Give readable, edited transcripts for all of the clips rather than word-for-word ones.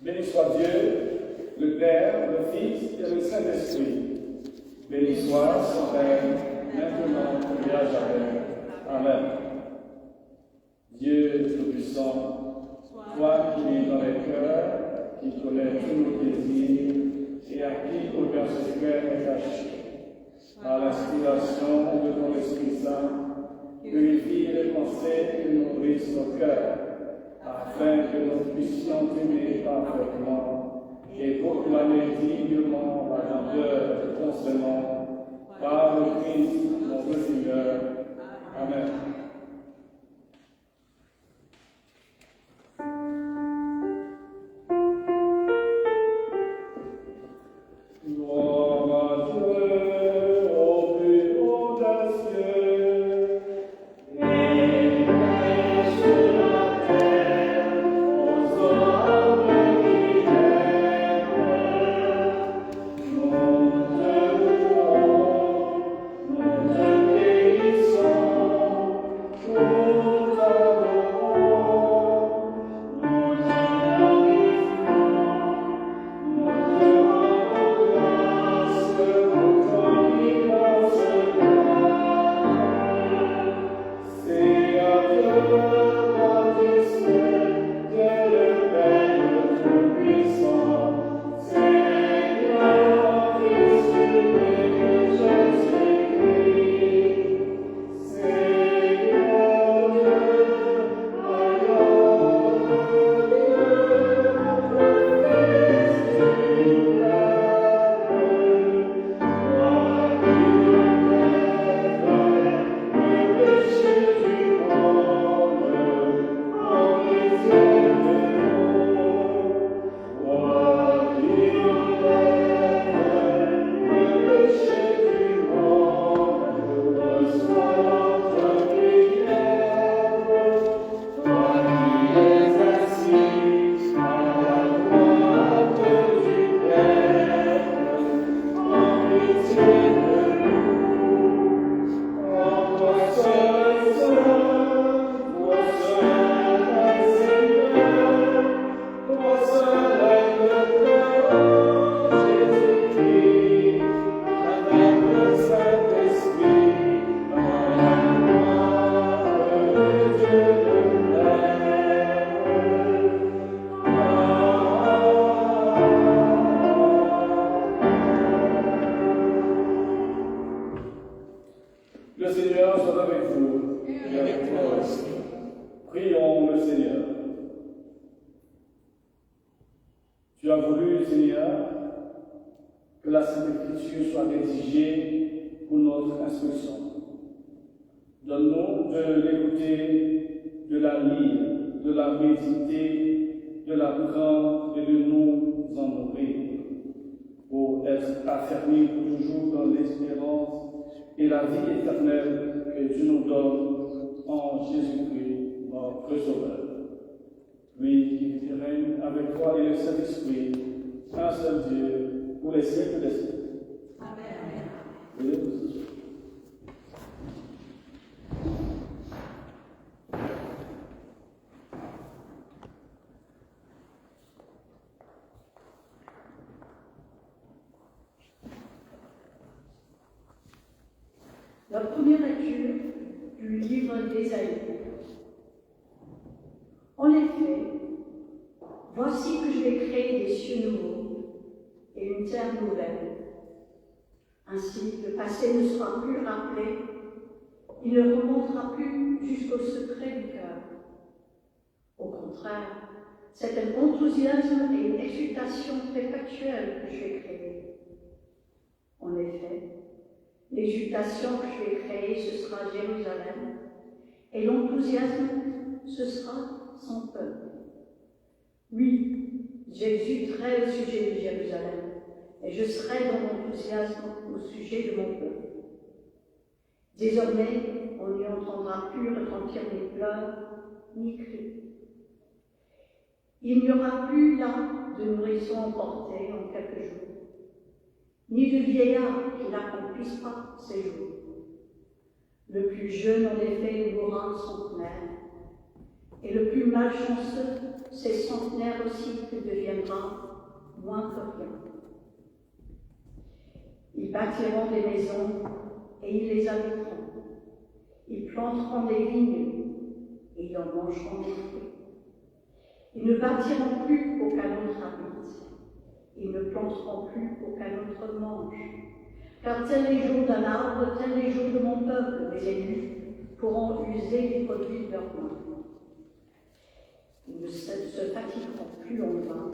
Béni soit Dieu, le Père, le Fils et le Saint-Esprit. Béni soit son règne, maintenant et à jamais. Amen. Dieu Tout-Puissant, toi qui es dans les cœurs, qui connais tous nos désirs et à qui aucun secret n'est caché, par l'inspiration de ton Esprit Saint, purifie les pensées et nourrisse nos cœurs, afin que nous puissions t'aimer parfaitement et proclamer dignement la grandeur de ton Seigneur, par le Christ, notre Seigneur. Amen. Le Seigneur soit avec vous et avec toi aussi. Prions le Seigneur. Tu as voulu, Seigneur, que la Sainte Écriture soit rédigée pour notre instruction. Donne-nous de l'écouter, de la lire, de la méditer, de la prendre et de nous en nourrir, pour être affermis pour toujours dans l'espérance et la vie éternelle que Dieu nous donne en Jésus-Christ, notre Sauveur. Lui qui vit et règne avec toi et le Saint-Esprit, un seul Dieu, pour les siècles des siècles. Amen. La première lecture du livre d'Ésaïe. En effet, voici que je vais créer des cieux nouveaux et une terre nouvelle. Ainsi, le passé ne sera plus rappelé, il ne remontera plus jusqu'au secret du cœur. Au contraire, c'est un enthousiasme et une exultation perpétuelle que je vais créer. En effet, l'exultation que je vais créer, ce sera Jérusalem, et l'enthousiasme, ce sera son peuple. Oui, j'exulterai au sujet de Jérusalem, et je serai dans l'enthousiasme au sujet de mon peuple. Désormais, on n'y entendra plus retentir ni pleurs, ni cris. Il n'y aura plus là de nourrissons emportés en quelques jours, ni de vieillard qui n'accomplisse pas ses jours. Le plus jeune, en effet, mourra centenaire, et le plus malchanceux, c'est centenaire aussi qui deviendra moins que rien. Ils bâtiront des maisons et ils les habiteront. Ils planteront des vignes et ils en mangeront des fruits. Ils ne bâtiront plus pour qu'un autre habite. Ils ne planteront plus pour qu'un autre mange. Car tels les jours d'un arbre, tels les jours de mon peuple, les élus pourront user les produits de leurs mains. Ils ne se fatigueront plus en vain.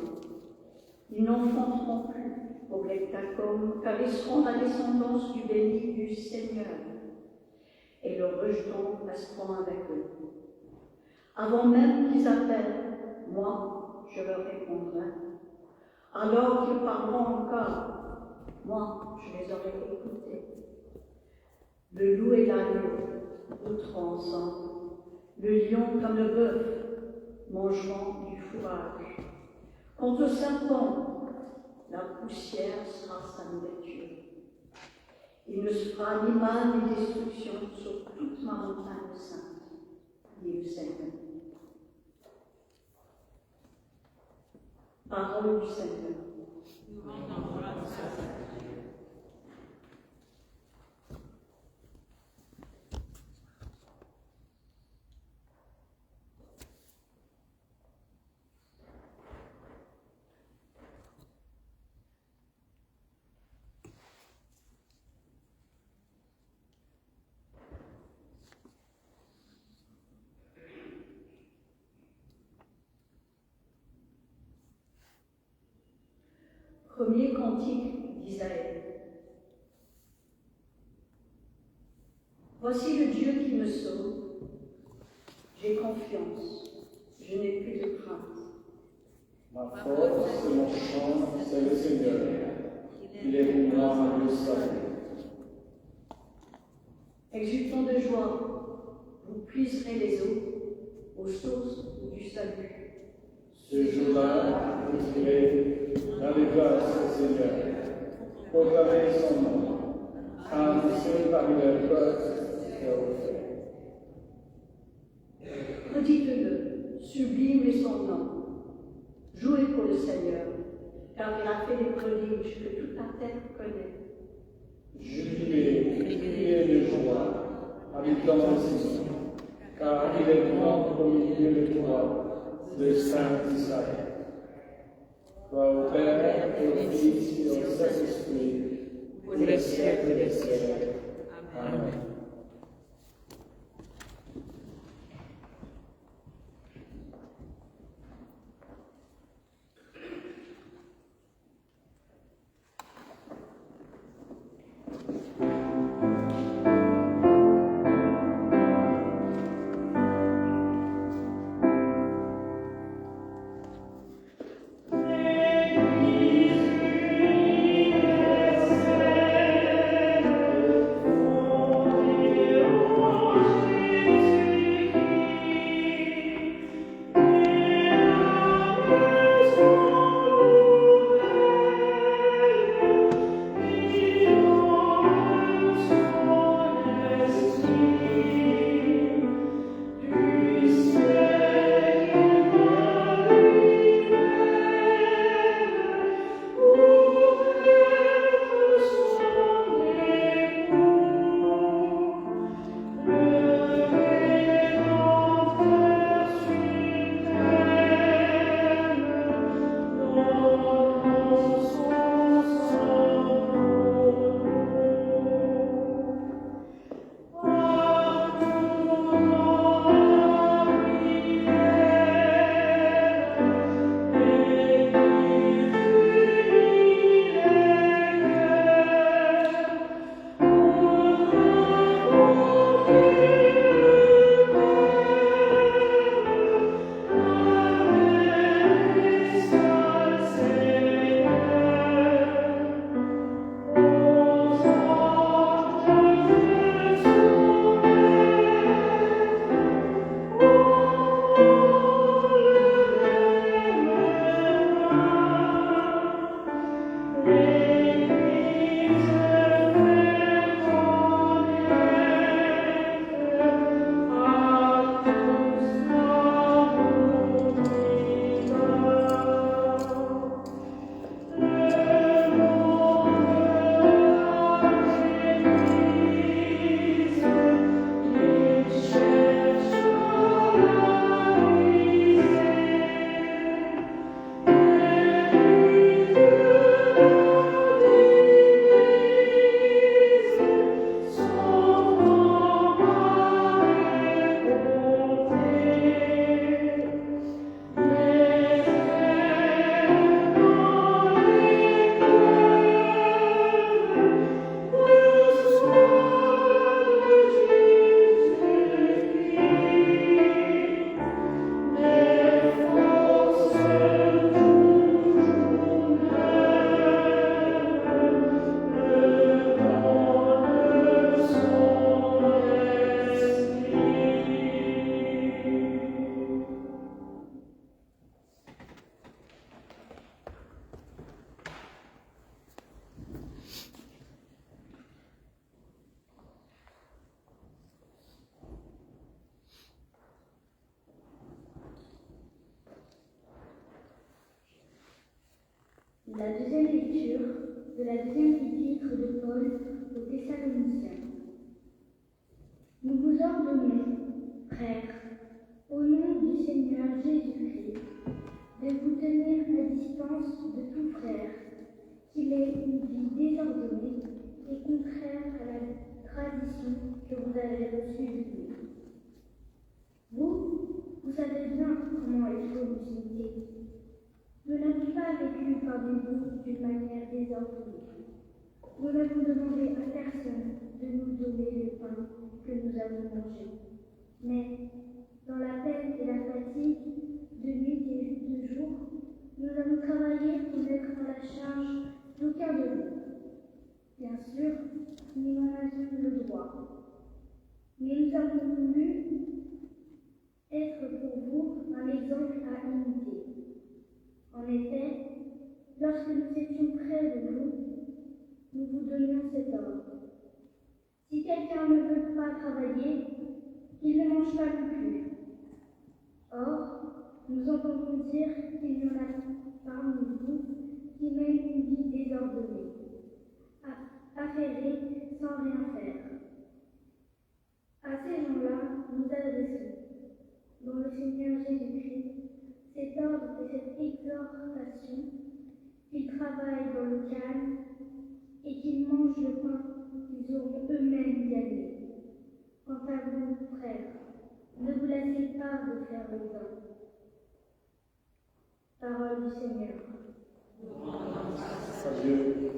Ils n'enfanteront plus au Lectacum, car ils seront la descendance du béni du Seigneur. Et leurs rejetons resteront avec eux. Avant même qu'ils appellent, moi, je leur répondrai. Alors qu'ils parleront encore, moi, je les aurai écoutés. Le loup et l'agneau brouteront ensemble. Le lion comme le bœuf mangeront du fourrage. Quant au serpent, la poussière sera sa nourriture. Il ne se fera ni mal ni destruction sur toute ma montagne sainte, dit le Seigneur. Parole du Seigneur. Nous rendons grâce à Dieu. Premier cantique d'Isaïe. Voici le Dieu qui me sauve. J'ai confiance, je n'ai plus de crainte. Ma force et mon chant, c'est le Seigneur. Il est pour moi le salut. Exultons de joie, vous puiserez les eaux aux sources du salut. Ce jour-là, vous direz dans les grâces du Seigneur, proclamez son nom, annoncez parmi les peuples et aux frères. Redites-le, sublime est son nom. Jouez pour le Seigneur, car il a fait des prodiges que toute la terre connaît. Jubilez, criez de joie, habitants de Sion, car il est grand au milieu de toi, le Saint d'Israël. Gloire au Père, et au Fils, et au Saint-Esprit, pour les siècles des siècles. Amen. de la deuxième épître de Paul aux Thessaloniciens. Nous vous ordonnons, frères, au nom du Seigneur Jésus-Christ, de vous tenir à distance de tout frère, qu'il ait une vie désordonnée et contraire à la tradition que vous avez reçue de nous. Vous savez bien comment il faut nous imiter. Nous n'avons pas vécu parmi vous d'une manière désordonnée. Nous n'avons demandé à personne de nous donner le pain que nous avons mangé. Mais, dans la peine et la fatigue, de nuit et de jour, nous avons travaillé pour mettre à la charge d'aucun de vous. Bien sûr, nous en avions le droit. Mais nous avons voulu être pour vous un exemple à imiter. En effet, lorsque nous étions près de vous, nous vous donnions cet ordre. Si quelqu'un ne veut pas travailler, qu'il ne mange pas non plus. Or, nous entendons dire qu'il y en a parmi vous qui mènent une vie désordonnée, affairée sans rien faire. À ces gens-là, nous adressons, dans le Seigneur Jésus-Christ, cet ordre et cette exhortation, qu'ils travaillent dans le calme et qu'ils mangent le pain qu'ils auront eux-mêmes gagné. Quant à vous, frères, ne vous laissez pas de faire le bien. Parole du Seigneur. Adieu.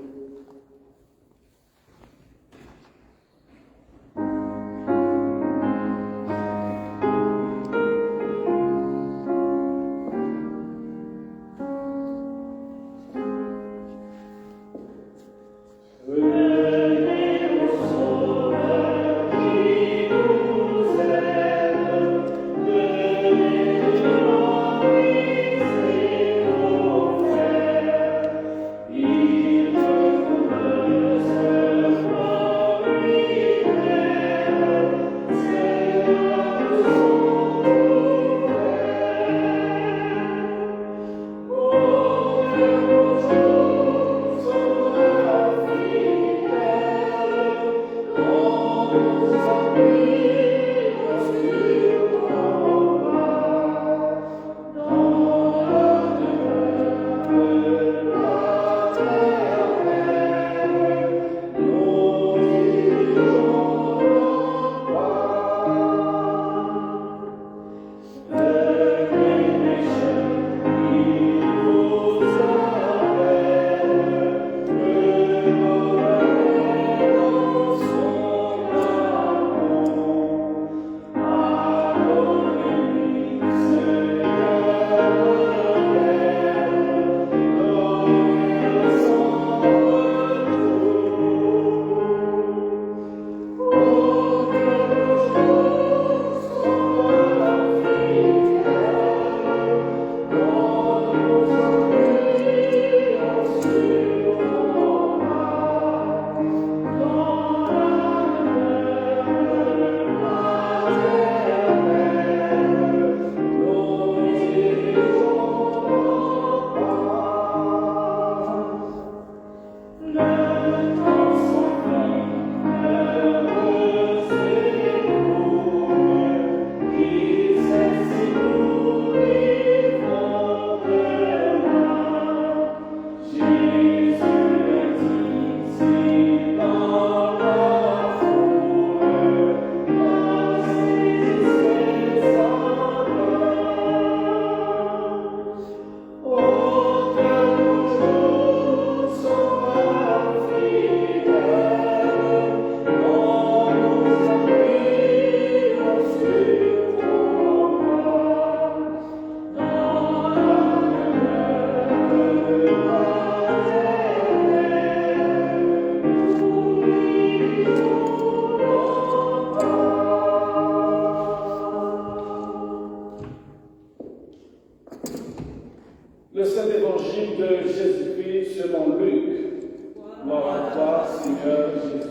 Le Saint-Évangile de Jésus-Christ selon Luc. Gloire à toi, Seigneur Jésus.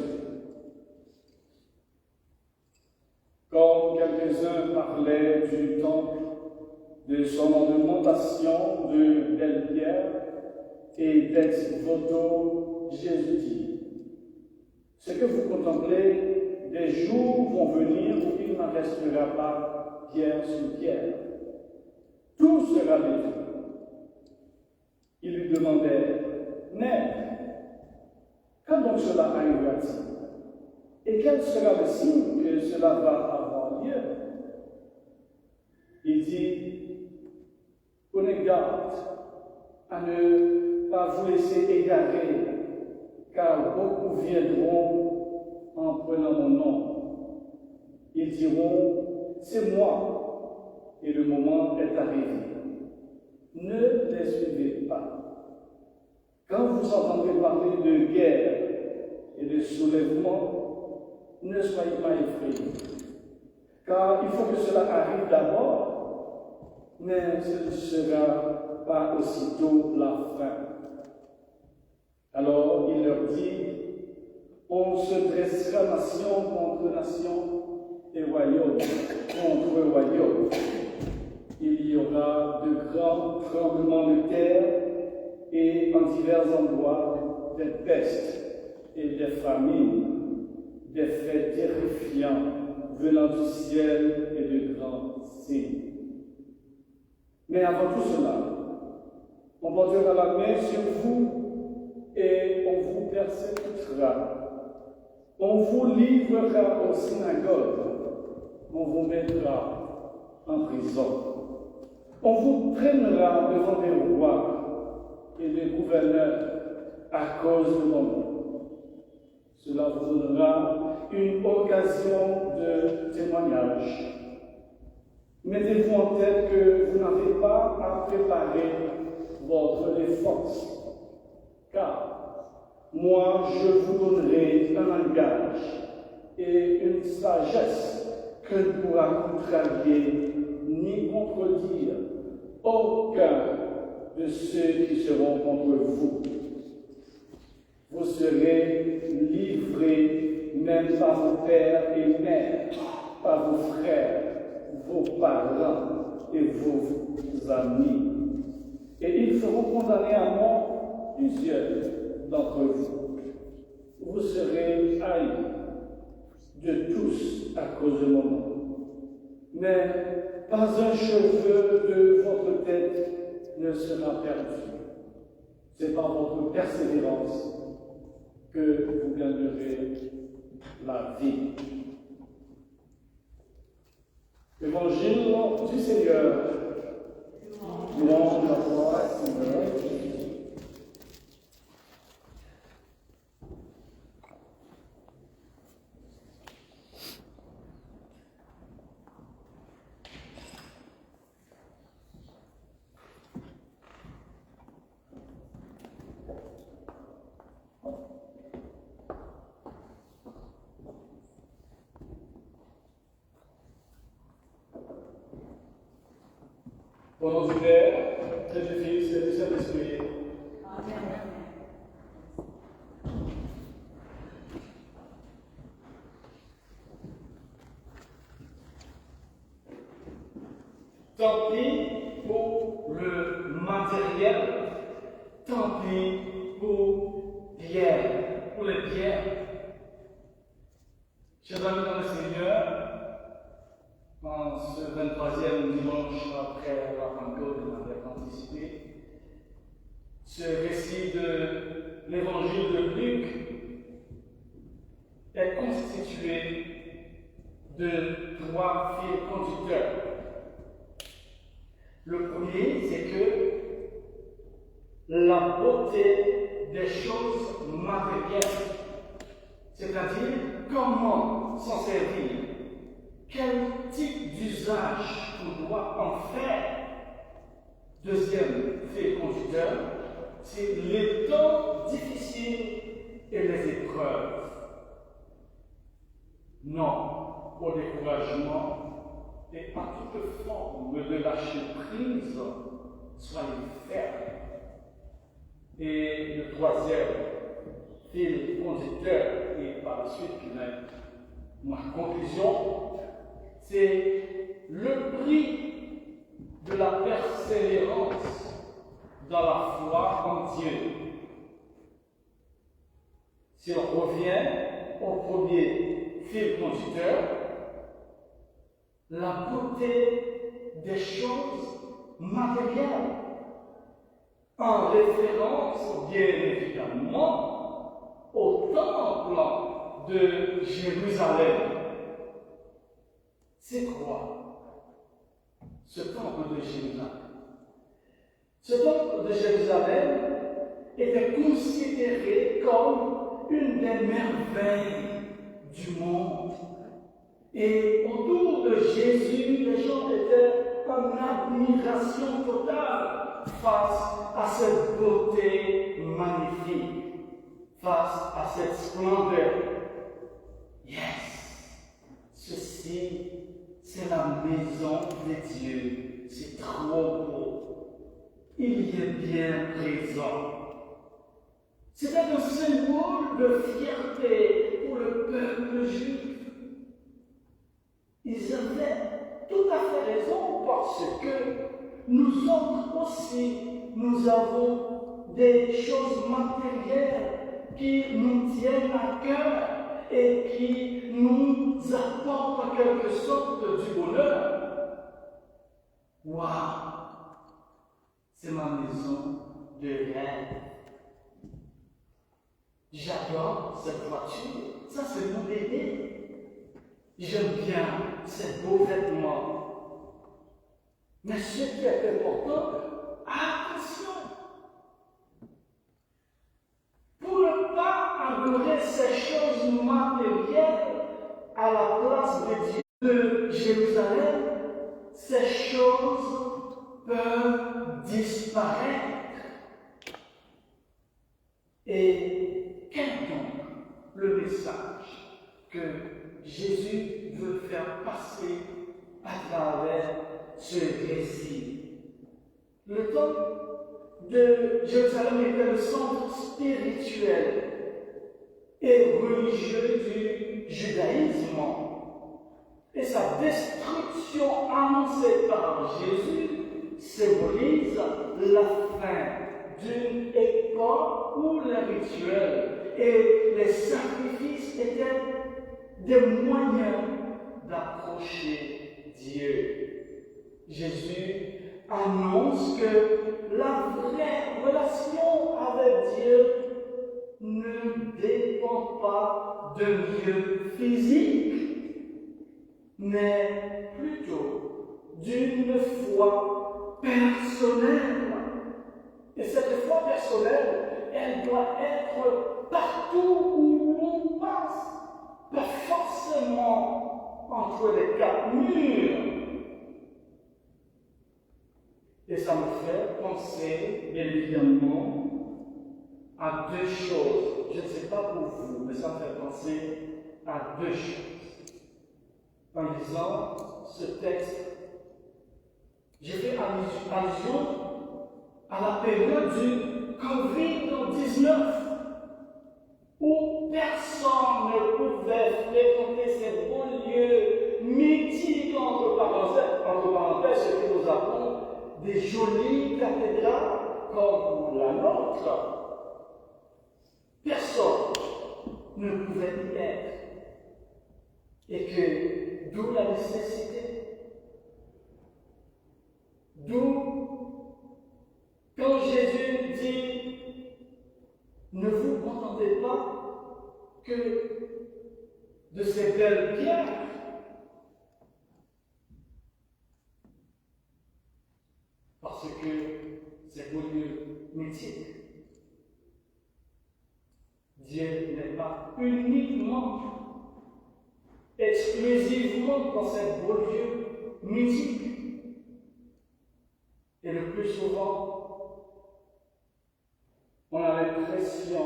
Comme quelques-uns parlaient du temple, de son augmentation de belles pierres et d'ex-voto Jésus dit, ce que vous contemplez, des jours vont venir où il n'en restera pas pierre sur pierre. Tout sera détruit. Il lui demandait, mais quand donc cela arrivera-t-il? Et quel sera le signe que cela va avoir lieu? Il dit, prenez garde à ne pas vous laisser égarer, car beaucoup viendront en prenant mon nom. Ils diront, c'est moi, et le moment est arrivé. Ne les suivez pas. Quand vous entendrez parler de guerre et de soulèvement, ne soyez pas effrayés, car il faut que cela arrive d'abord, mais ce ne sera pas aussitôt la fin. Alors il leur dit, on se dressera nation contre nation et royaume contre royaume. Il y aura de grands tremblements de terre et en divers endroits des pestes et des famines, des faits terrifiants venant du ciel et de grands signes. Mais avant tout cela, on portera la main sur vous et on vous persécutera. On vous livrera aux synagogues. On vous mettra en prison. On vous traînera devant des rois et des gouverneurs à cause de mon nom. Cela vous donnera une occasion de témoignage. Mettez-vous en tête que vous n'avez pas à préparer votre défense, car moi je vous donnerai un langage et une sagesse que ne pourra contrarier ni contredire aucun de ceux qui seront contre vous. Vous serez livrés même par vos pères et mères, par vos frères, vos parents et vos amis. Et ils seront condamnés à mort, plusieurs d'entre vous. Vous serez haïs de tous à cause de mon nom. Mais pas un cheveu de votre tête ne sera perdu. C'est par votre persévérance que vous gagnerez la vie. Évangile du Seigneur. Louange à toi, Seigneur. Au nom du Père, et du Fils et du Saint-Esprit. Amen. Tant pis pour le matériel, tant pis pour pierre, pour les pierres. Chers amis dans le Seigneur, en ce 23e dimanche après la Pentecôte de manière anticipée, ce récit de l'évangile de Luc est constitué de 3 fils conducteurs. Le premier, c'est que la beauté des choses matérielles, c'est-à-dire comment s'en servir, quel type d'usage on doit en faire. Deuxième fait conducteur, c'est les temps difficiles et les épreuves. Non au découragement et à toute forme de lâcher prise, soyez fermes. Et le troisième fil conducteur, et par la suite ma conclusion, c'est le prix de la persévérance dans la foi en Dieu. Si on revient au premier fil conducteur, la beauté des choses matérielles, en référence bien évidemment au temple de Jérusalem. C'est quoi ce temple de Jérusalem? Ce temple de Jérusalem était considéré comme une des merveilles du monde. Et autour de Jésus, les gens étaient en admiration totale face à cette beauté magnifique, face à cette splendeur. Yes! Ceci, c'est la maison de Dieu. C'est trop beau. Il y est bien présent. C'était un symbole de fierté pour le peuple juif. Ils avaient tout à fait raison parce que nous autres aussi, nous avons des choses matérielles qui nous tiennent à cœur et qui nous apportent en quelque sorte du bonheur. Waouh! C'est ma maison de rêve. J'adore cette voiture. Ça, c'est mon bébé. J'aime bien ces beaux vêtements. Mais ce qui est important, attention. Pour ne pas adorer ces choses matérielles à la place de Dieu de Jérusalem, ces choses peuvent disparaître. Et quel est donc le message que Jésus veut faire passer à travers ce récit? Le temple de Jérusalem était le centre spirituel et religieux du judaïsme. Et sa destruction annoncée par Jésus symbolise la fin d'une époque où les rituels et les sacrifices étaient des moyens d'approcher Dieu. Jésus annonce que la vraie relation avec Dieu ne dépend pas d'un lieu physique, mais plutôt d'une foi personnelle. Et cette foi personnelle, elle doit être partout où l'on passe, pas forcément entre les quatre murs. Et ça me fait penser, bien évidemment, à deux choses. Je ne sais pas pour vous, mais ça me fait penser à deux choses. En lisant ce texte, j'ai fait allusion à la période du Covid-19, où personne ne pouvait fréquenter ces beaux lieux mythiques, entre parenthèses, ce que nous appelons des jolies cathédrales comme la nôtre. Personne ne pouvait y être. Et que d'où la nécessité. D'où, quand Jésus dit, ne vous contentez pas que de ces belles pierres, parce que c'est beau lieu mythique. Dieu n'est pas uniquement, exclusivement dans ces beaux lieux mythiques. Et le plus souvent, on a l'impression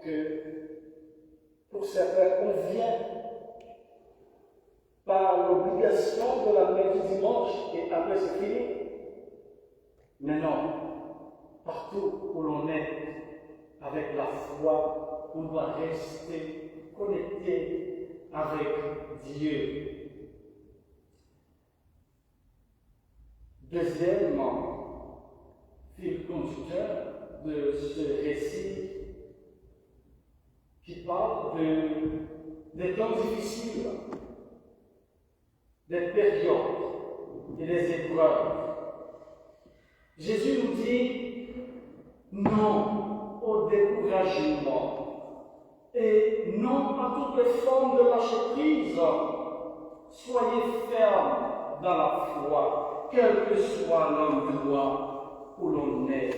que pour certains, on vient par l'obligation de la messe du dimanche et après c'est fini. Mais non, partout où l'on est avec la foi, on doit rester connecté avec Dieu. Deuxièmement, fil conducteur de ce récit qui parle des temps difficiles, des périodes et des épreuves. Jésus nous dit non au découragement et non à toutes les formes de lâcher prise. Soyez fermes dans la foi, quel que soit l'endroit où l'on est.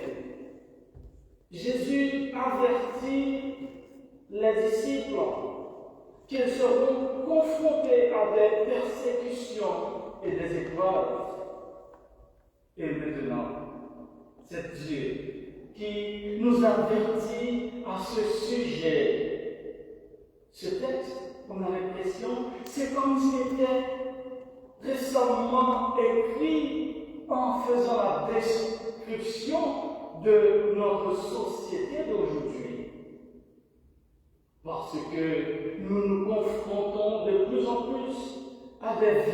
Jésus avertit les disciples qu'ils seront confrontés à des persécutions et des épreuves. Et maintenant, c'est Dieu qui nous avertit à ce sujet. Ce texte, on a l'impression, c'est comme s'il était récemment écrit en faisant la description de notre société d'aujourd'hui. Parce que nous nous confrontons de plus en plus à des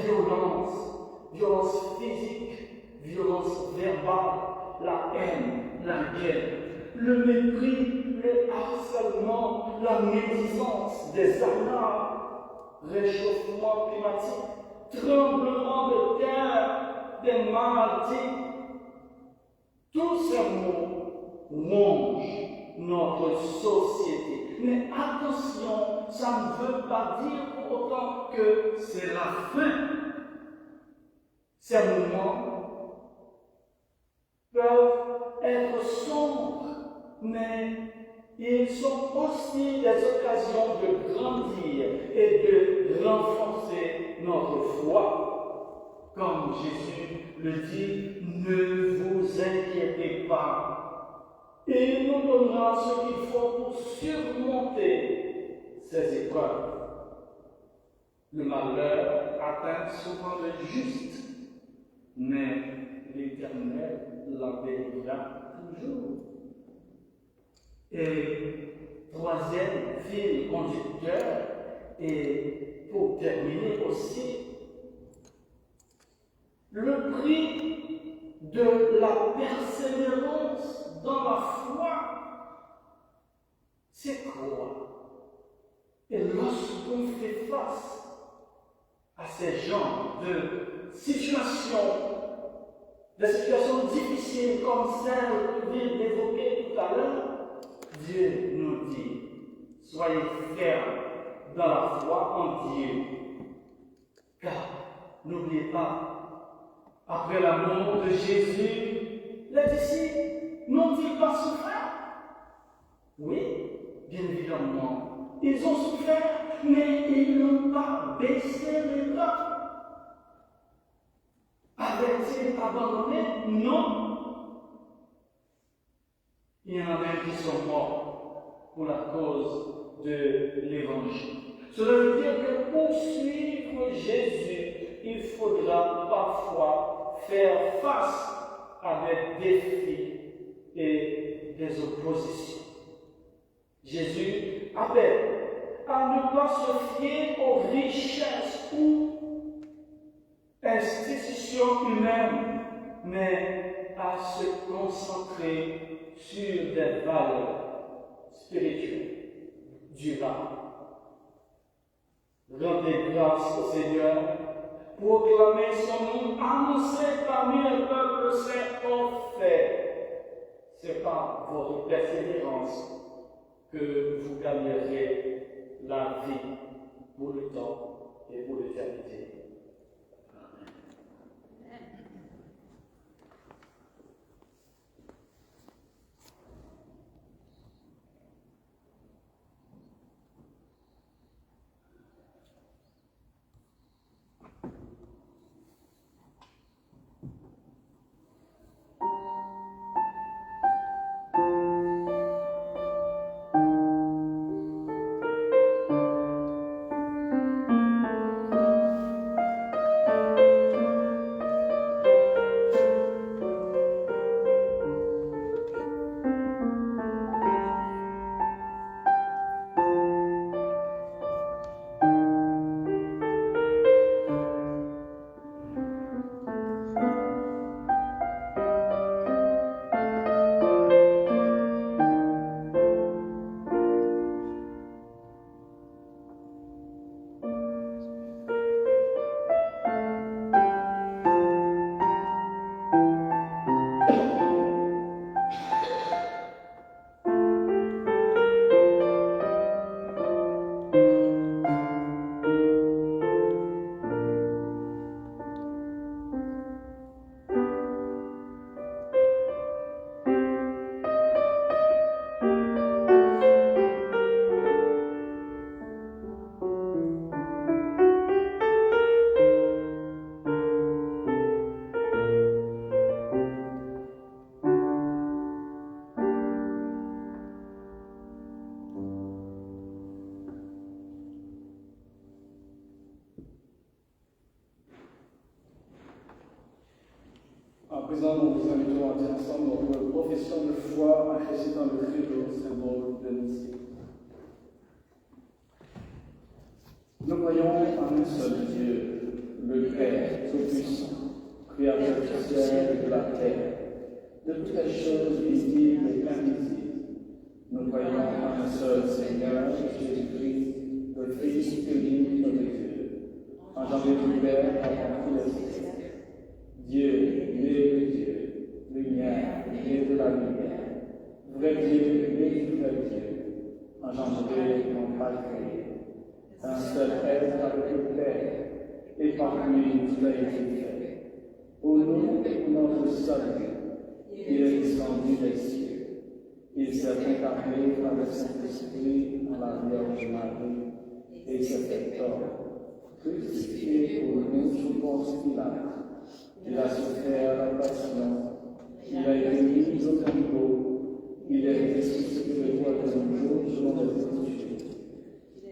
violences physiques, violences verbales, la haine, la guerre, le mépris, le harcèlement, la médisance, des alarmes, réchauffement climatique, tremblement de terre, des maladies. Tous ces mots rongent notre société. Mais attention, ça ne veut pas dire pour autant que c'est la fin. Ces moments peuvent être sombres, mais ils sont aussi des occasions de grandir et de renforcer notre foi. Comme Jésus le dit, ne vous inquiétez pas. Et il nous donnera ce qu'il faut pour surmonter ces épreuves. Le malheur atteint souvent le juste, mais l'Éternel l'en bénira toujours. Et troisième fil conducteur, et pour terminer aussi, le prix de la persévérance dans la foi, c'est quoi? Et lorsqu'on fait face à ces genres de situations, des situations difficiles comme celle que vient d'évoquer tout à l'heure, Dieu nous dit, soyez fermes dans la foi en Dieu. Car, n'oubliez pas, après la mort de Jésus, les disciples n'ont-ils pas souffert? Oui, bien évidemment. Ils ont souffert, mais ils n'ont pas baissé les bras. Avaient-ils abandonné? Non. Il y en a même qui sont morts pour la cause de l'Évangile. Cela veut dire que pour suivre Jésus, il faudra parfois faire face à des défis et des oppositions. Jésus appelle à ne pas se fier aux richesses ou institutions humaines, mais à se concentrer sur des valeurs spirituelles, durables. Rendez grâce au Seigneur, proclamez son nom, annoncez parmi le peuple ses hauts faits. C'est par votre persévérance que vous gagnerez la vie pour le temps et pour l'éternité. À présent, nous vous invitons à dire ensemble notre profession de foi en récitant le credo, symbole de l'amitié. Nous croyons en un seul Dieu, le Père Tout-Puissant, Créateur du ciel et de la terre, de toutes les choses visibles et invisibles. Nous croyons en un seul Seigneur, Jésus-Christ, le Fils unique de Dieu, engendré du Père avant tous les siècles. Dieu, né de Dieu, lumière, né de la lumière, vrai Dieu, né du vrai Dieu, engendré, non pas créé, un seul être avec le Père, et par lui tout a été fait. Pour nous et pour notre salut, il est descendu des cieux. Il s'est incarné par le Saint-Esprit en la Vierge Marie, et s'est fait homme, crucifié pour nous sous Ponce Pilate. Il a souffert la passion, il a été mis au tombeau, il est ressuscité le troisième jour selon les Écritures.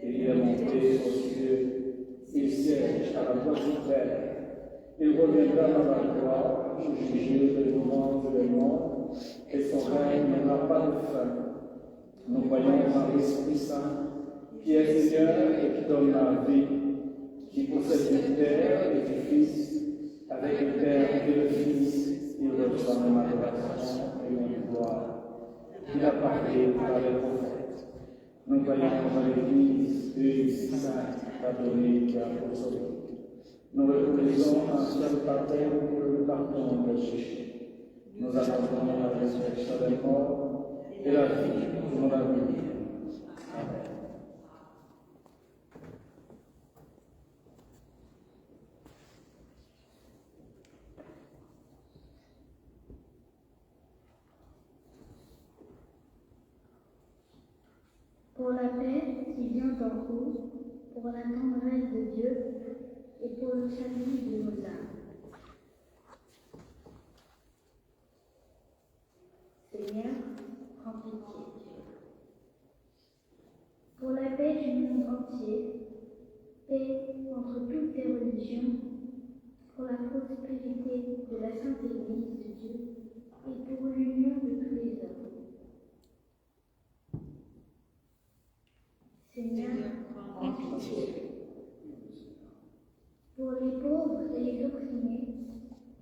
Il est monté aux cieux, il siège à la droite du Père. Il reviendra dans la gloire pour juger les vivants et les morts, et son règne n'aura pas de fin. Nous croyons en l'Esprit Saint, qui est Seigneur et qui donne la vie, qui possède le Père et du Fils. Avec le Père et le Fils, il reçoit même adoration et même gloire. Il a parlé par les prophètes. Nous croyons dans l'Église, une sainte, catholique et apostolique. Nous reconnaissons un seul baptême pour le pardon des péchés. Nous attendons la résurrection des morts et la vie pour l'avenir. Amen. Pour la paix qui vient d'en haut, pour la tendresse de Dieu et pour le salut de nos âmes. Seigneur, prends pitié. Pour la paix du monde entier, paix entre toutes les religions, pour la prospérité de la Sainte Église de Dieu et pour l'union de tous les hommes. Seigneur, prends pitié. Pour les pauvres et les opprimés,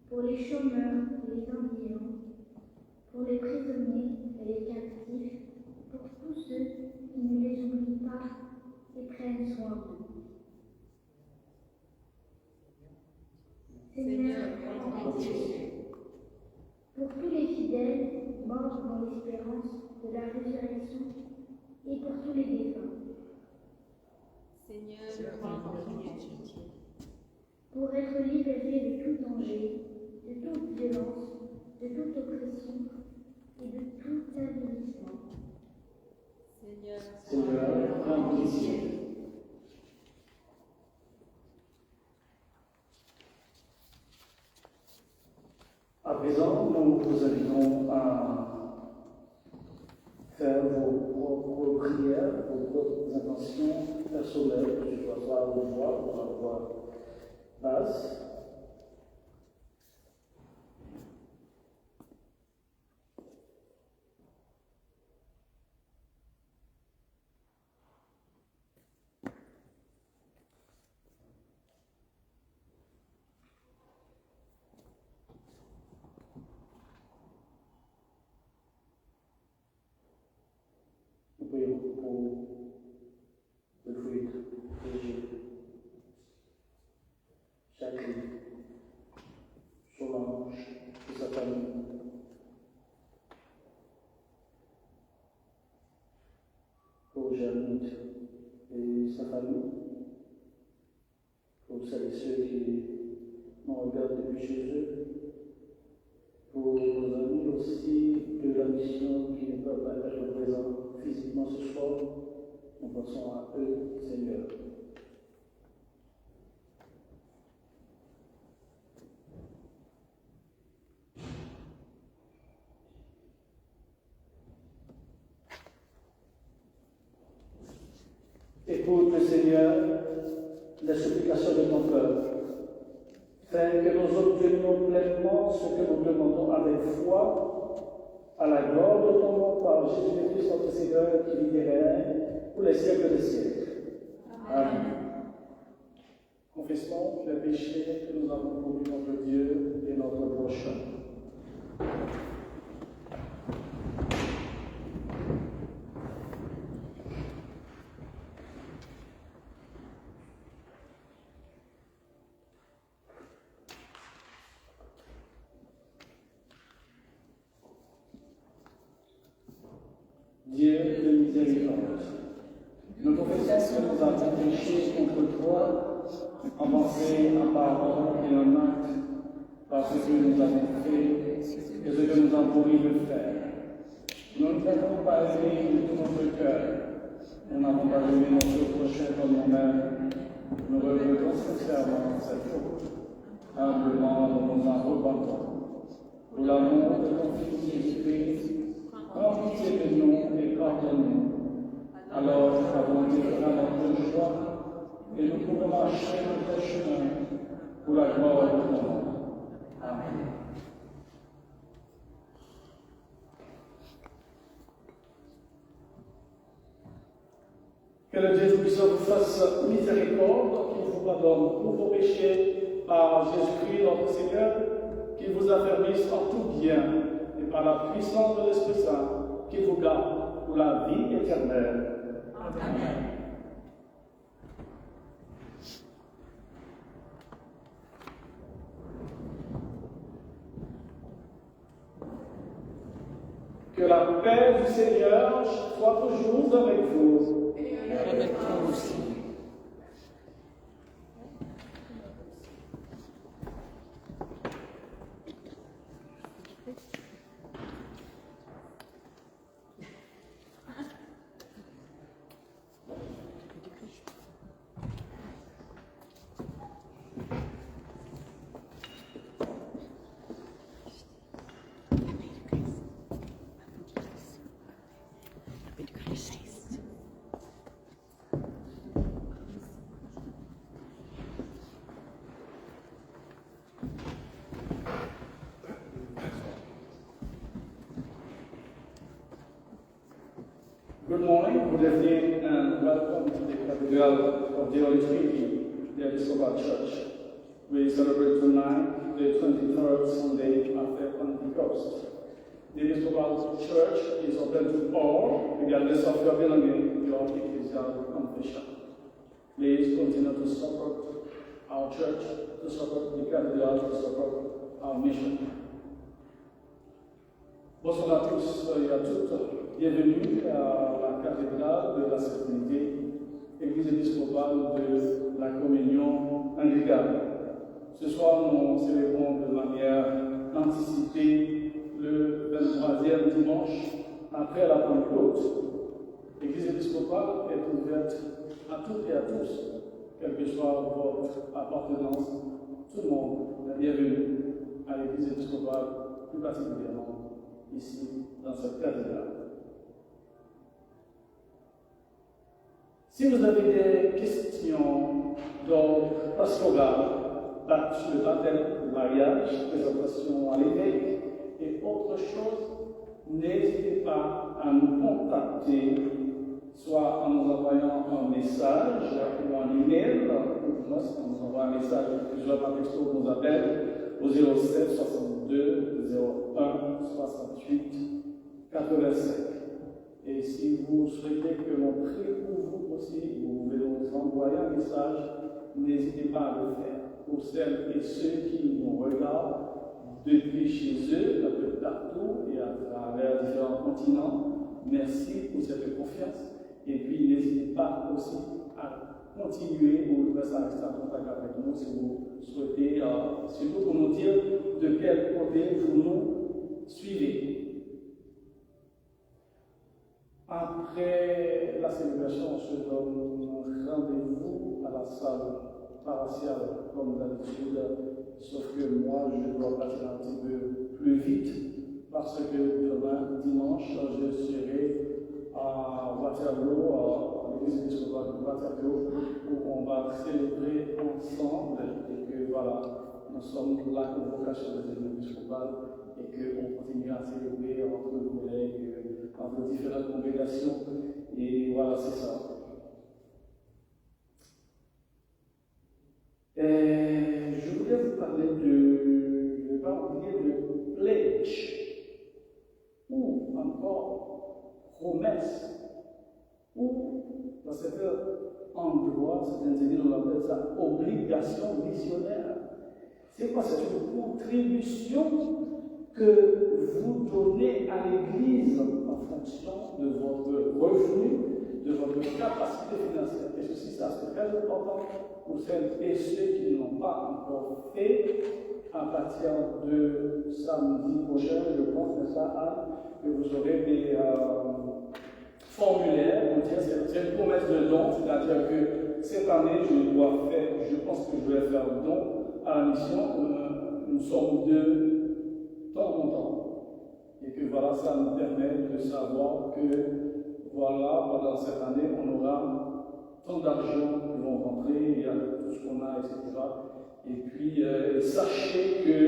pour les chômeurs et les indigents, pour les prisonniers et les captifs, pour tous ceux qui ne les oublient pas et prennent soin d'eux. Seigneur, prends pitié. Pour tous les fidèles morts dans l'espérance de la résurrection et pour tous les défunts. Seigneur, prends pitié. Pour être libérés de tout danger, de toute violence, de toute oppression et de tout avilissement. Seigneur, prends pitié. À présent, nous vous invitons à faire vos propres prières, vos propres intentions personnelles, que ce soit à haute voix ou à voix basse. Nous prions pour le fruit de Jésus. Jacqueline, Solange et sa famille. Pour Janine et sa famille. Pour celles et ceux qui nous regardent depuis chez eux. Pour nos amis aussi de la mission qui ne peuvent pas être présents physiquement ce soir, nous pensons à eux, Seigneur. Écoute, Seigneur, les supplications de ton peuple. afin que nous obtenions pleinement ce que nous demandons avec foi, à la gloire de ton nom par Jésus-Christ notre Seigneur, qui vit et règne pour les siècles des siècles. Amen. Confessons les péchés que nous avons commis contre Dieu et notre prochain. Dieu de miséricorde, nous confessons que nous avons péché contre toi en pensée, en parole et en acte, par ce que nous avons fait et ce que nous avons voulu de faire. Nous ne t'avons pas aimé de tout notre cœur. Nous n'avons pas aimé notre prochain comme nous-mêmes. Nous regrettons sincèrement cette faute. Humblement, nous nous en repentons. Pour l'amour de ton Fils Jésus-Christ, prends pitié de nous et pardonne-nous. Alors, ta volonté fera notre joie et nous pourrons marcher notre chemin pour la gloire de ton nom. Amen. Que le Dieu Tout-Puissant vous fasse miséricorde, qu'il vous pardonne tous vos péchés par Jésus-Christ notre Seigneur, qu'il vous affermisse en tout bien et par la puissance de l'Esprit Saint, qu'il vous garde pour la vie éternelle. Amen. Que la paix du Seigneur soit toujours avec vous. Et avec toi aussi. Good morning, good evening, and welcome to the Cathedral of the Holy Trinity, the Episcopal Church. We celebrate tonight the 23rd Sunday after Pentecost. The Episcopal Church is open to all, regardless of your belonging, your ecclesial confession. Please continue to support our church, to support the Cathedral, to support our mission. Bonsoir à tous et à toutes. Bienvenue à la cathédrale de la Sainte-Trinité, église épiscopale de la communion anglicane. Ce soir, nous célébrons de manière anticipée le 23e dimanche après la Pentecôte. L'église épiscopale est ouverte à toutes et à tous, quelle que soit votre appartenance. Tout le monde est bienvenu à l'église épiscopale, plus particulièrement ici, dans cette cathédrale. Si vous avez des questions d'ordre pastoral, sur le baptême, le mariage, présentation à l'évêque et autre chose, n'hésitez pas à nous contacter, soit en nous envoyant un message ou un email, ou en nous envoyant un message, plusieurs par texto ou nous appelle au 07 62 01 68 85. Et si vous souhaitez que l'on prie pour vous aussi, vous voulez nous envoyer un message, n'hésitez pas à le faire. Pour celles et ceux qui nous regardent depuis chez eux, un peu partout et à travers différents continents, merci pour cette confiance. Et puis n'hésitez pas aussi à continuer ou rester en contact avec nous si vous souhaitez, surtout pour nous dire de quel côté vous nous suivez. Après la célébration, on se donne rendez-vous à la salle paroissiale, comme d'habitude, sauf que moi, je dois passer un petit peu plus vite, parce que demain, dimanche, je serai à Waterloo, à l'église épiscopale de Waterloo, où on va célébrer ensemble, et que voilà, nous sommes la convocation des églises épiscopales et qu'on continue à célébrer entre collègues, entre différentes congrégations. Et voilà, c'est ça. Et je voulais vous parler je ne vais pas oublier de pledge, ou encore promesse, ou dans cet endroit, certains églises on appelle ça obligation missionnaire. C'est quoi? C'est une contribution que vous donnez à l'Église en fonction de votre revenu, de votre capacité financière. Et ceci, ça c'est très important pour celles et ceux qui ne l'ont pas encore fait. À partir de samedi prochain, je pense que ça, que vous aurez des formulaires. C'est une promesse de don, c'est-à-dire que cette année, je pense que je vais faire don à la mission, une somme de tant montant. Et que voilà, ça nous permet de savoir que voilà, pendant cette année, on aura tant d'argent qui vont rentrer, il y a tout ce qu'on a, etc. Et puis, sachez que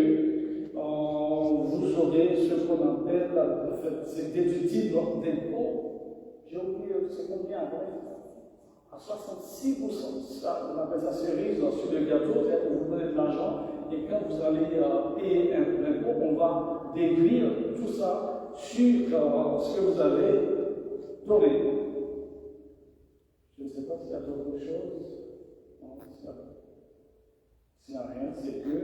vous aurez ce qu'on appelle, en fait, c'est déductible d'impôt. J'ai oublié, c'est combien? À 66%. Ça, on appelle ça cerise sur le gâteau, c'est-à-dire que vous donnez de l'argent et quand vous allez payer l'impôt, on va déduire tout ça sur ce que vous avez donné. Je ne sais pas s'il y a d'autres choses. Non, s'il n'y a rien, c'est que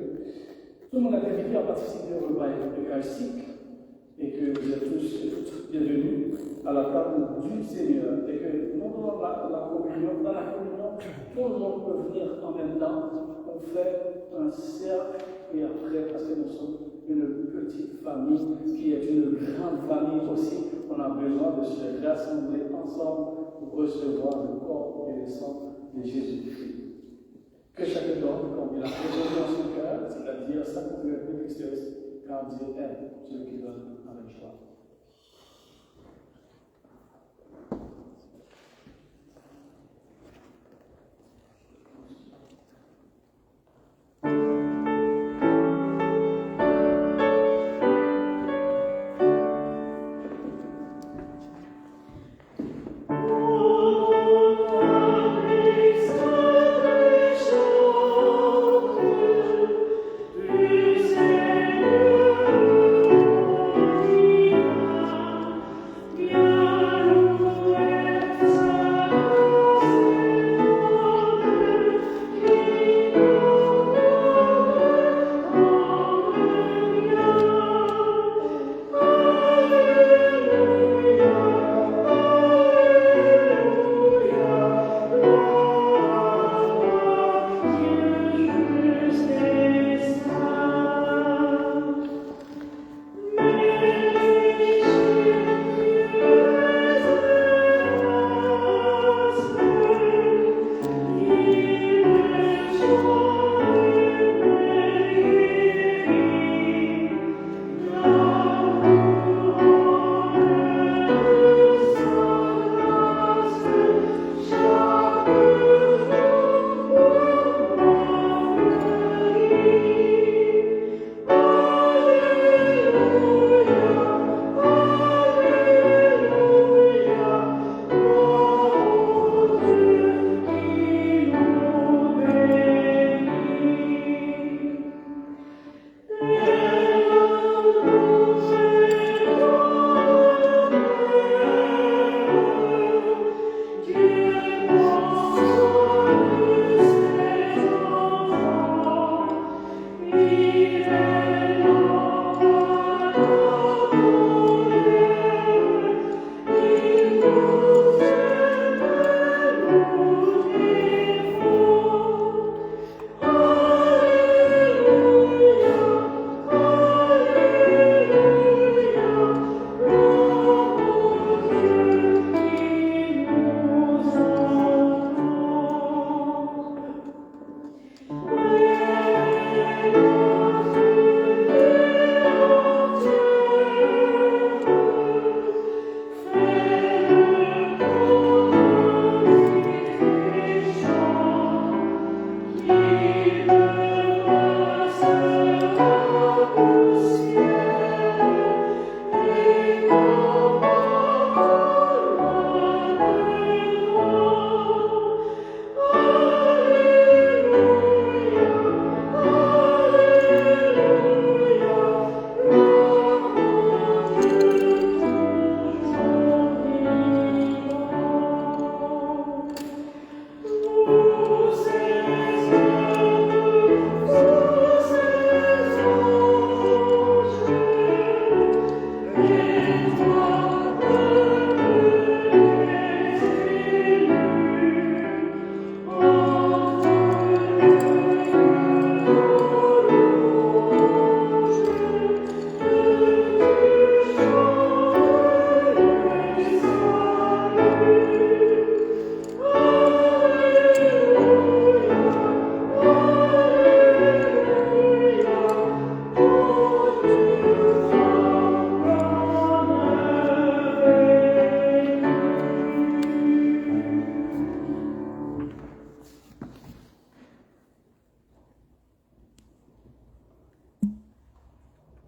tout le monde a été invité à participer au repas eucharistique et que vous êtes tous bienvenus à la table du Seigneur. Et que nous donnons la communion. Dans la communion, tout le monde peut venir en même temps. On fait un cercle et après, parce que nous sommes une petite famille qui est une grande famille aussi, on a besoin de se rassembler ensemble pour recevoir le corps et le sang de Jésus-Christ. Que chacun d'entre nous, comme il a résolu dans son cœur, c'est-à-dire sa conversion extérieure, car Dieu aime celui qui donne avec joie. Seigneur,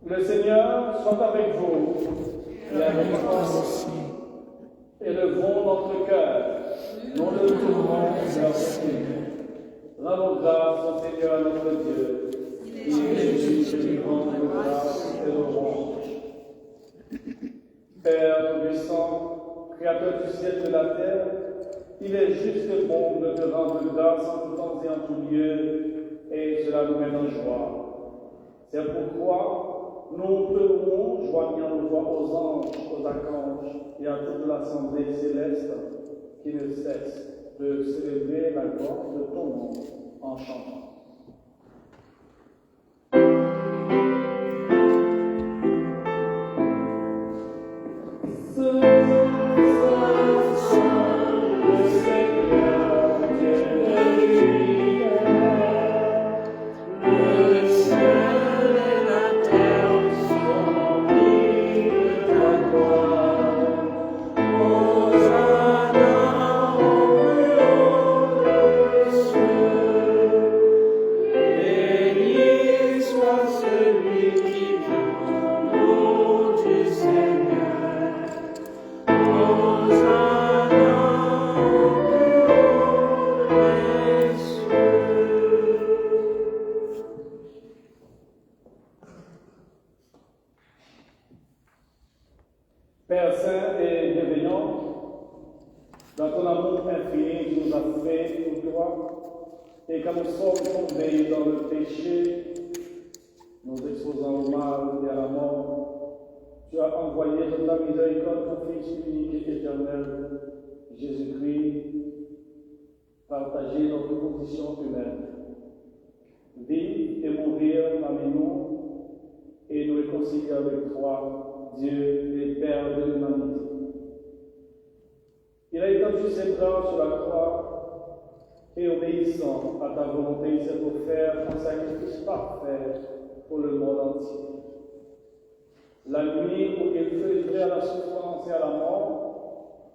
Le Seigneur soit avec vous et avec toi aussi. Élevons notre cœur, nous le tournons vers le Seigneur. Rendons grâce au Seigneur notre Dieu. Il est juste et lui rendre grâce et louange. Père Tout-Puissant, Créateur du ciel et de la terre, il est juste et bon de te rendre grâce en tout temps et en tout lieu, et cela nous met en joie. C'est pourquoi nous te louons, joignant nos voix aux anges, aux archanges et à toute l'assemblée céleste qui ne cesse de célébrer la gloire de ton nom en chantant. Père Saint et bienveillant, dans ton amour infini, tu nous as fait pour toi, et quand nous sommes tombés dans le péché, nous exposant au mal et à la mort, tu as envoyé de ta miséricorde ton Fils unique et éternel, Jésus-Christ, partager notre condition humaine, vivre et mourir parmi nous, et nous réconcilier avec toi, Dieu et Père de l'humanité. Il a étendu ses bras sur la croix et obéissant à ta volonté, il s'est offert un sacrifice parfait pour le monde entier. La nuit où il fut livré à la souffrance et à la mort,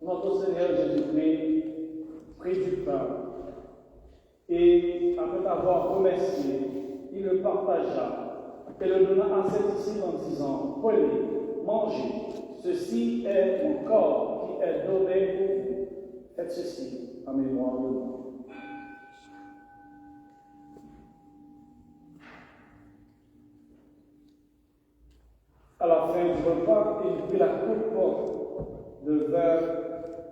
notre Seigneur Jésus-Christ prit du pain et, après avoir remercié, il le partagea et le donna à ses disciples en disant: prenez, mangez, ceci est mon corps qui est donné pour vous. Faites ceci en mémoire de moi. À la fin du repas, il prit la coupe de vin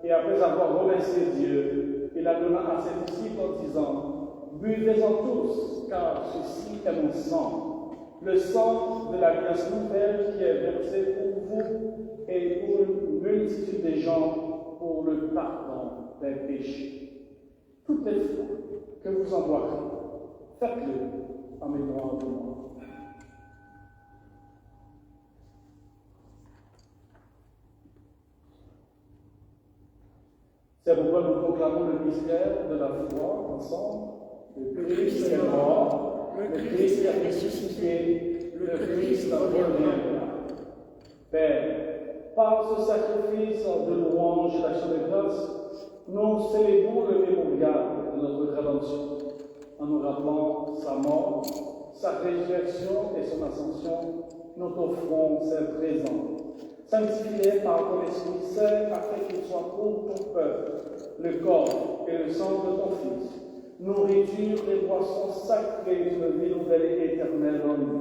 et après avoir remercié Dieu, il la donna à ses disciples en disant: buvez-en tous, car ceci est mon sang. Le sang de l'alliance nouvelle qui est versé pour vous et pour une multitude de gens pour le pardon des péchés. Toutes les fois que vous en boirez, faites-le en mémoire de moi. C'est pourquoi nous proclamons le mystère de la foi ensemble. Le Christ est mort, le Christ est ressuscité, le Christ reviendra. Père, par ce sacrifice de louange et d'action de grâce, nous célébrons le mémorial de notre rédemption en nous rappelant sa mort, sa résurrection et son ascension. Nous t'offrons ces présents. Sanctifié par ton Esprit Saint, afin qu'il soit pour ton peuple le corps et le sang de ton Fils, nourriture et boissons sacrées d'une vie nouvelle et éternelle en lui.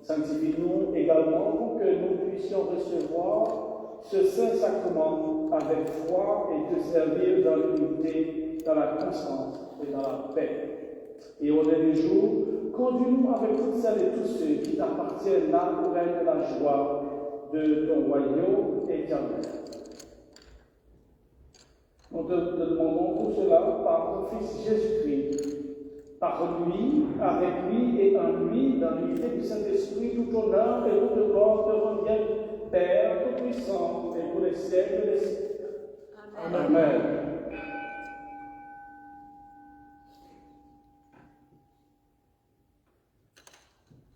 Sanctifie-nous également pour que nous puissions recevoir ce saint sacrement avec foi et te servir dans l'unité, dans la constance et dans la paix. Et au dernier jour, conduis-nous avec toutes celles et tous ceux qui t'appartiennent là pour être la joie de ton royaume éternel. Nous te demandons tout cela par ton Fils Jésus-Christ. Par lui, avec lui et en lui, dans l'unité du Saint-Esprit, tout honneur et toute gloire te reviennent, Père Tout-Puissant, et pour les siècles des siècles. Amen.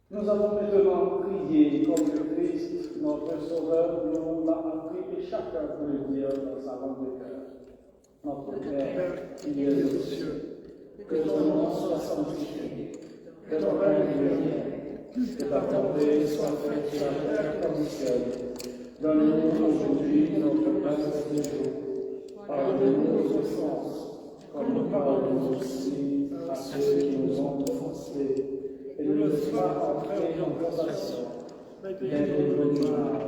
Nous avons maintenant prié comme le Christ, notre Sauveur, nous l'a appris et chacun peut le dire dans sa langue de cœur. Notre Père, qui es aux cieux, que ton nom soit sanctifié, que ton règne vienne, Que ta volonté soit faite sur la terre comme au ciel. Donne-nous aujourd'hui notre pain de ce jour. Pardonne-nous nos offenses, comme nous pardonnons aussi à ceux qui nous ont offensés. Et ne nous laisse pas entrer en tentation, mais délivre-nous du mal.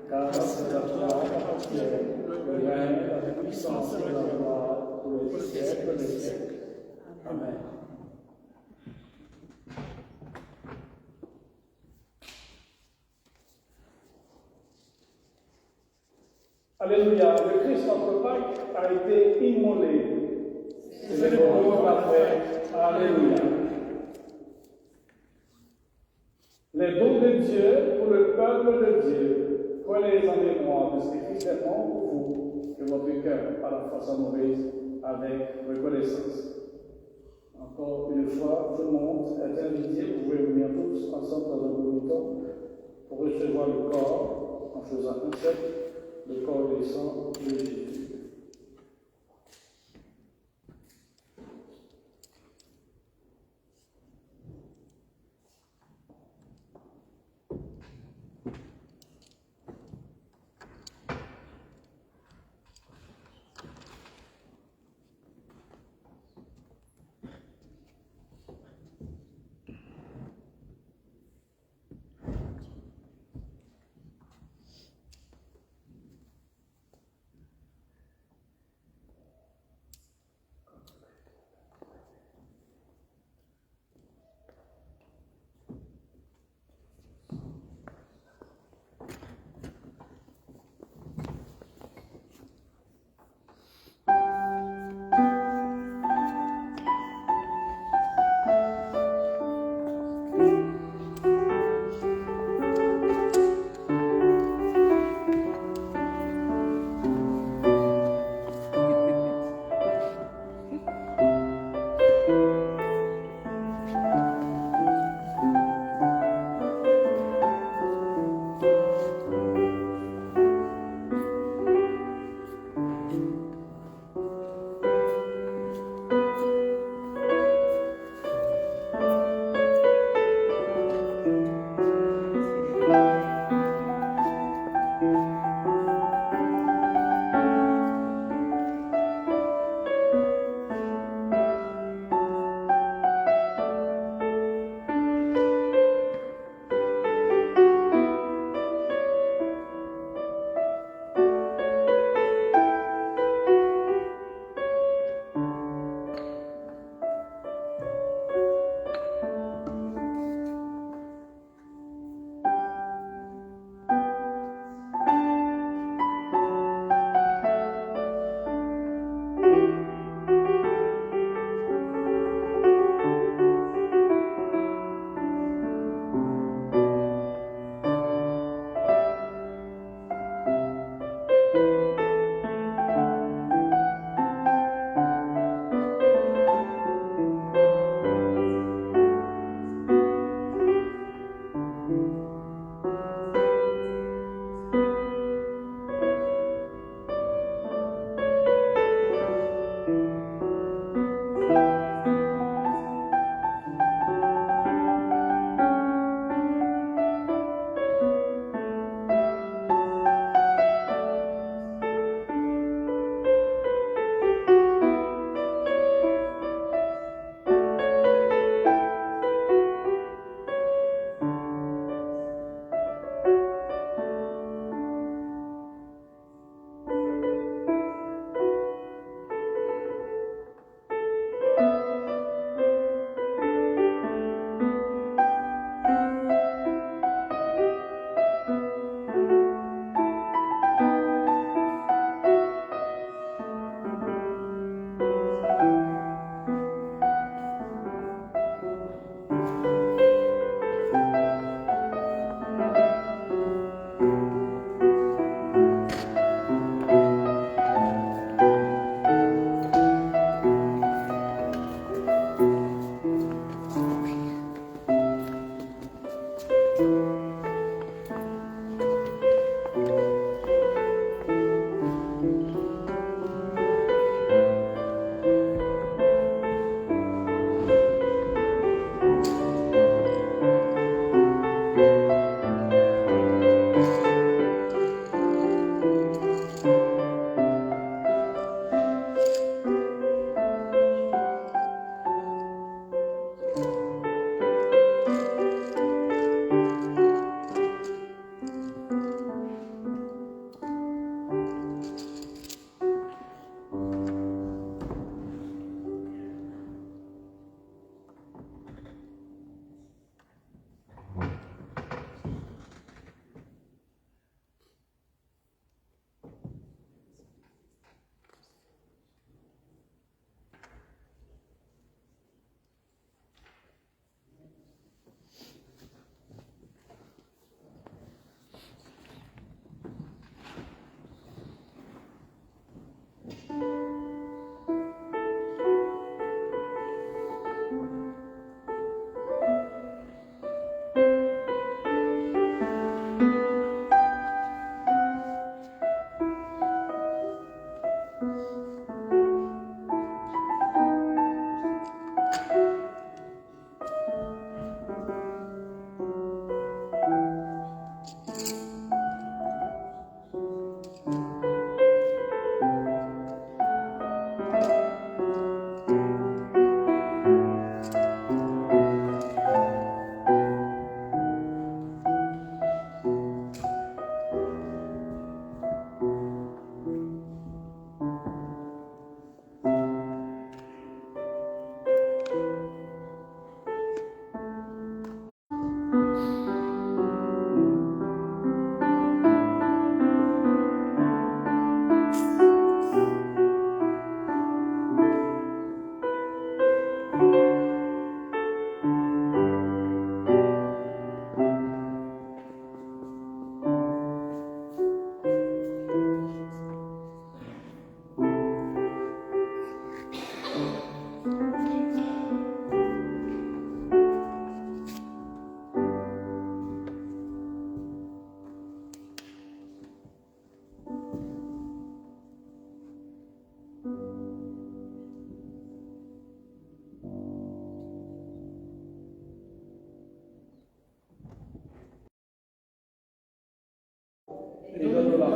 Car c'est à toi qu'appartient le règne, la puissance et la gloire pour les siècles des siècles. Amen. Alléluia, le Christ notre Pâques a été immolé. C'est le moment parfait. Alléluia. Les dons de Dieu pour le peuple de Dieu. Prenez en mémoire de ce que Christ est mort pour vous, que votre cœur, à la fois s'honorise avec reconnaissance. Encore une fois, tout le monde est invité, vous pouvez venir tous ensemble dans un moniton pour recevoir le corps en faisant un seul, le corps et le sang de Jésus.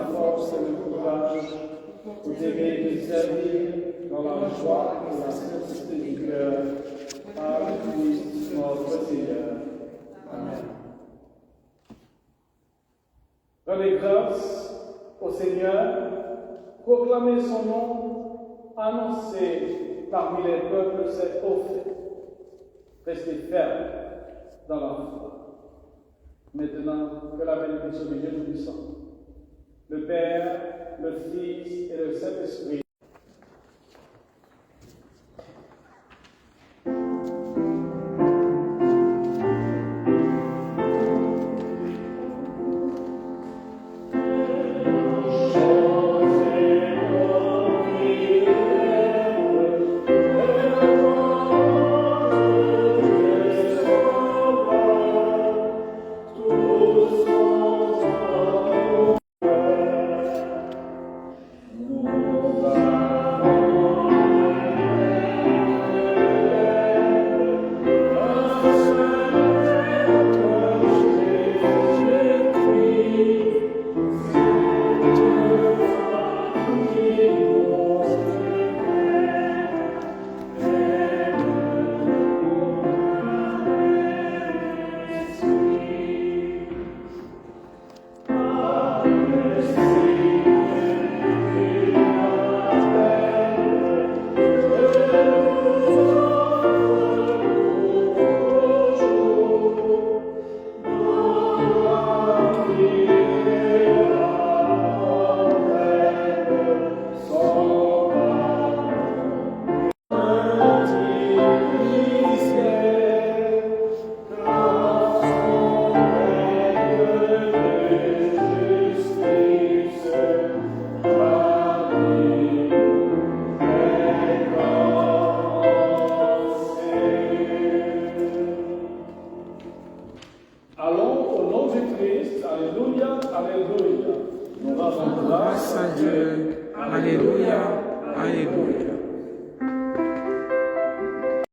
force et le courage pour t'aimer et te servir dans la joie et la simplicité du cœur, par Christ notre Seigneur. Amen. Rendez grâce au Seigneur, proclamez son nom, annoncez parmi les peuples ses hauts faits. Restez fermes dans la foi. Maintenant, que la bénédiction de Dieu Tout-Puissant, le Père, le Fils et le Saint-Esprit, allons au nom du Christ, alléluia, alléluia. Nous rendons grâce à Dieu, Alléluia, alléluia.